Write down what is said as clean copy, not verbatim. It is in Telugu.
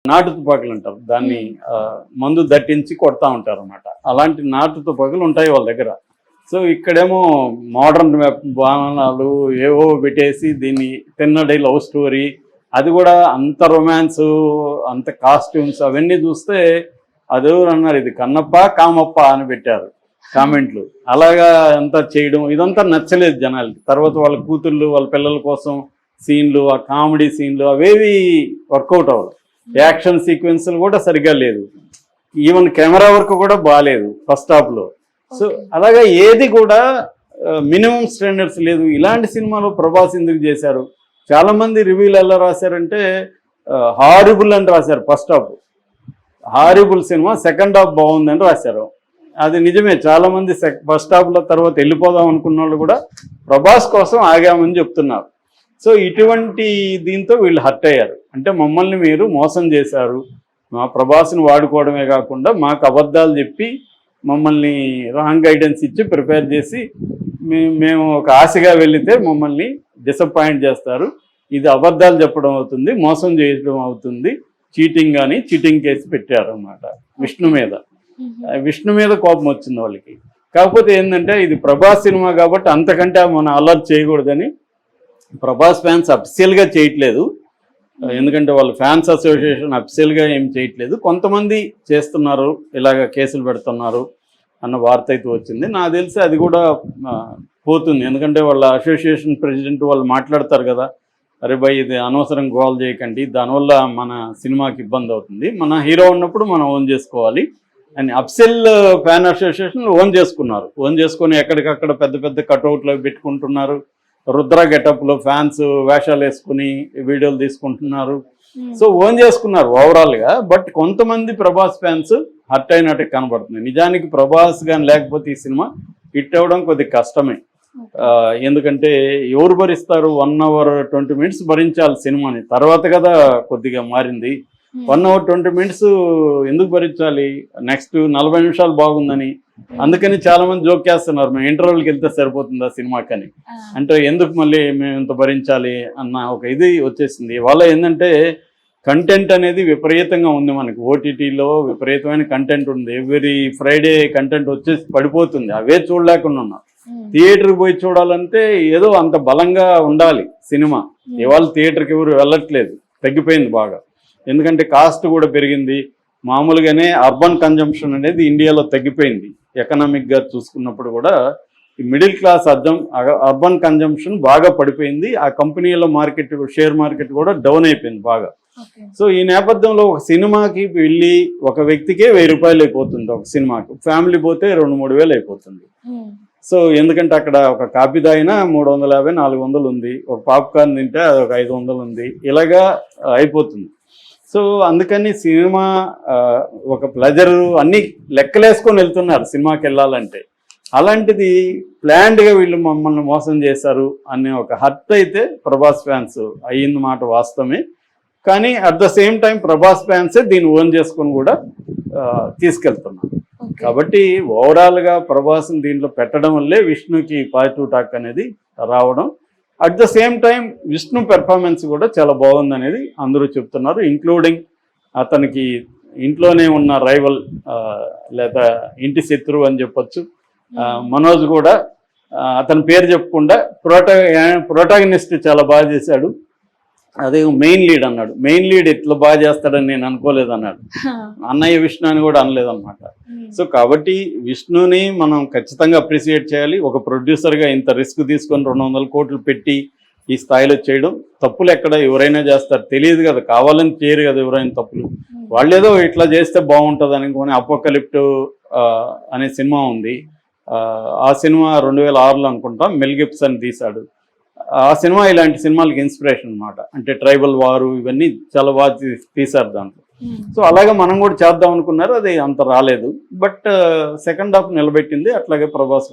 నాటు తుపాకులు అంటారు దాన్ని. మందు దట్టించి కొడతా ఉంటారు అనమాట. అలాంటి నాటు తుపాకులు ఉంటాయి వాళ్ళ దగ్గర. సో ఇక్కడేమో మోడర్న్ వాహనాలు ఏవో పెట్టేసి దీన్ని తిన్నడి లవ్ స్టోరీ, అది కూడా అంత రొమాన్స్, అంత కాస్ట్యూమ్స్ అవన్నీ చూస్తే అదెవరు అన్నారు, ఇది కన్నప్ప కామప్ప అని పెట్టారు కామెంట్లు. అలాగా అంతా చేయడం ఇదంతా నచ్చలేదు జనాలకి. తర్వాత వాళ్ళ కూతుళ్ళు వాళ్ళ పిల్లల కోసం సీన్లు, ఆ కామెడీ సీన్లు అవేవి వర్కౌట్ అవ్వదు. యాక్షన్ సీక్వెన్స్లు కూడా సరిగ్గా లేదు. ఈవెన్ కెమెరా వర్క్ కూడా బాగాలేదు ఫస్ట్ హాఫ్లో. సో అలాగా ఏది కూడా మినిమం స్టాండర్డ్స్ లేదు. ఇలాంటి సినిమాలు ప్రభాస్ ఎందుకు చేశారు? చాలామంది రివ్యూలు ఎలా రాశారంటే హారిబుల్ అని రాశారు. First half horrible cinema, second half బాగుందని రాశారు. అది నిజమే. చాలామంది ఫస్ట్ హాఫ్లో తర్వాత వెళ్ళిపోదాం అనుకున్న వాళ్ళు కూడా ప్రభాస్ కోసం ఆగామని చెప్తున్నారు. సో ఇటువంటి దీంతో వీళ్ళు హర్ట్ అయ్యారు. అంటే మమ్మల్ని మీరు మోసం చేశారు, మా ప్రభాస్ని వాడుకోవడమే కాకుండా మాకు అబద్ధాలు చెప్పి మమ్మల్ని రాంగ్ గైడెన్స్ ఇచ్చి ప్రిపేర్ చేసి మేము ఒక ఆశగా వెళితే మమ్మల్ని డిసప్పాయింట్ చేస్తారు. ఇది అబద్ధాలు చెప్పడం అవుతుంది, మోసం చేయడం అవుతుంది, చీటింగ్ అని చీటింగ్ కేసు పెట్టారు అన్నమాట విష్ణు మీద. విష్ణు మీద కోపం వచ్చింది వాళ్ళకి. కాకపోతే ఏంటంటే ఇది ప్రభాస్ సినిమా కాబట్టి అంతకంటే మనం అలర్ట్ చేయకూడదని ప్రభాస్ ఫ్యాన్స్ అఫిషియల్గా చేయట్లేదు. ఎందుకంటే వాళ్ళ ఫ్యాన్స్ అసోసియేషన్ అఫిషియల్గా ఏం చేయట్లేదు. కొంతమంది చేస్తున్నారు, ఇలాగ కేసులు పెడుతున్నారు అన్న వార్త అయితే వచ్చింది. నాకు తెలిసి అది కూడా పోతుంది. ఎందుకంటే వాళ్ళ అసోసియేషన్ ప్రెసిడెంట్ వాళ్ళు మాట్లాడతారు కదా, అరే భయ్ ఇది అనవసరం గోల్ చేయకండి, దానివల్ల మన సినిమాకి ఇబ్బంది అవుతుంది, మన హీరో ఉన్నప్పుడు మనం ఓన్ చేసుకోవాలి అని అఫిషియల్ ఫ్యాన్ అసోసియేషన్ ఓన్ చేసుకున్నారు. ఓన్ చేసుకొని ఎక్కడికక్కడ పెద్ద పెద్ద కట్అవుట్లు పెట్టుకుంటున్నారు. రుద్ర గెటప్లో ఫ్యాన్స్ వేషాలు వేసుకుని వీడియోలు తీసుకుంటున్నారు. సో ఓన్ చేసుకున్నారు ఓవరాల్గా. బట్ కొంతమంది ప్రభాస్ ఫ్యాన్స్ హర్ట్ అయినట్టు కనబడుతుంది. నిజానికి ప్రభాస్ కానీ లేకపోతే ఈ సినిమా హిట్ అవ్వడం కొద్దిగా కష్టమే. ఎందుకంటే ఎవరు భరిస్తారు? 1 hour 20 minutes భరించాలి సినిమాని. తర్వాత కదా కొద్దిగా మారింది. 1 hour 20 minutes ఎందుకు భరించాలి? నెక్స్ట్ 40 నిమిషాలు బాగుందని. అందుకని చాలా మంది జోక్ చేస్తున్నారు, మేము ఇంటర్వ్యూకి వెళ్తే సరిపోతుంది ఆ సినిమాకని. అంటే ఎందుకు మళ్ళీ మేము ఇంత భరించాలి అన్న ఒక ఇది వచ్చేసింది. వాళ్ళ ఏంటంటే కంటెంట్ అనేది విపరీతంగా ఉంది మనకి. ఓటీటీలో విపరీతమైన కంటెంట్ ఉంది. ఎవ్రీ ఫ్రైడే కంటెంట్ వచ్చేసి పడిపోతుంది. అవే చూడలేకుండా ఉన్నాం. థియేటర్కి పోయి చూడాలంటే ఏదో అంత బలంగా ఉండాలి సినిమా. ఇవాళ థియేటర్కి ఎవరు వెళ్ళట్లేదు, తగ్గిపోయింది బాగా. ఎందుకంటే కాస్ట్ కూడా పెరిగింది. మామూలుగానే అర్బన్ కన్జంప్షన్ అనేది ఇండియాలో తగ్గిపోయింది. ఎకనామిక్గా చూసుకున్నప్పుడు కూడా ఈ మిడిల్ క్లాస్ అర్బన్ కన్జంప్షన్ బాగా పడిపోయింది. ఆ కంపెనీల మార్కెట్, షేర్ మార్కెట్ కూడా డౌన్ అయిపోయింది బాగా. సో ఈ నేపథ్యంలో ఒక సినిమాకి వెళ్ళి ఒక వ్యక్తికే 1000 రూపాయలు అయిపోతుంది ఒక సినిమాకి. ఫ్యామిలీ పోతే 2-3 వేలు అయిపోతుంది. సో ఎందుకంటే అక్కడ ఒక కాపీ తాగినా 350-400 ఉంది, ఒక పాప్కార్న్ తింటే అదొక 500 ఉంది, ఇలాగా అయిపోతుంది. సో అందుకని సినిమా ఒక ప్లెజరు అన్నీ లెక్కలేసుకొని వెళ్తున్నారు సినిమాకి వెళ్ళాలంటే. అలాంటిది ప్లాన్డ్గా వీళ్ళు మమ్మల్ని మోసం చేశారు అనే ఒక హర్ట్ అయితే ప్రభాస్ ఫ్యాన్స్ అయ్యింది మాట వాస్తవమే. కానీ at the same time Prabhas ఫ్యాన్సే దీన్ని ఓన్ చేసుకొని కూడా తీసుకెళ్తున్నారు. కాబట్టి ఓవరాల్గా ప్రభాస్ని దీంట్లో పెట్టడం వల్లే విష్ణుకి పాజిటివ్ టాక్ అనేది రావడం. At the same time Vishnu performance కూడా చాలా బాగుంది అనేది అందరూ చెప్తున్నారు. ఇంక్లూడింగ్ అతనికి ఇంట్లోనే ఉన్న రైవల్ లేదా ఇంటి శత్రువు అని చెప్పొచ్చు మనోజ్ కూడా అతని పేరు చెప్పకుండా ప్రోటాగనిస్ట్ చాలా బాగా చేశాడు. అదే మెయిన్ లీడ్ అన్నాడు. మెయిన్ లీడ్ ఎట్లా బాగా చేస్తాడని నేను అనుకోలేదు అన్నాడు. అన్నయ్య విష్ణు అని కూడా అనలేదన్నమాట. సో కాబట్టి విష్ణుని మనం ఖచ్చితంగా అప్రిషియేట్ చేయాలి. ఒక ప్రొడ్యూసర్గా ఇంత రిస్క్ తీసుకొని 200 కోట్లు పెట్టి ఈ స్థాయిలో చేయడం తప్పులు ఎక్కడ ఎవరైనా చేస్తారు, తెలియదు కదా, కావాలని చేయరు కదా ఎవరైనా తప్పులు. వాళ్ళేదో ఇట్లా చేస్తే బాగుంటుంది అనుకుని అపోకలిప్ట్ అనే సినిమా ఉంది. ఆ సినిమా 2006లో అనుకుంటా మెల్ గిబ్సన్ తీశాడు. ఆ సినిమా ఇలాంటి సినిమాలకి ఇన్స్పిరేషన్ అనమాట. అంటే ట్రైబల్ వారు ఇవన్నీ చాలా బాగా తీశారు దాంట్లో. సో అలాగే మనం కూడా చేద్దాం అనుకున్నారు, అది అంత రాలేదు. బట్ సెకండ్ హాఫ్ నిలబెట్టింది. అట్లాగే ప్రభాస్ కూడా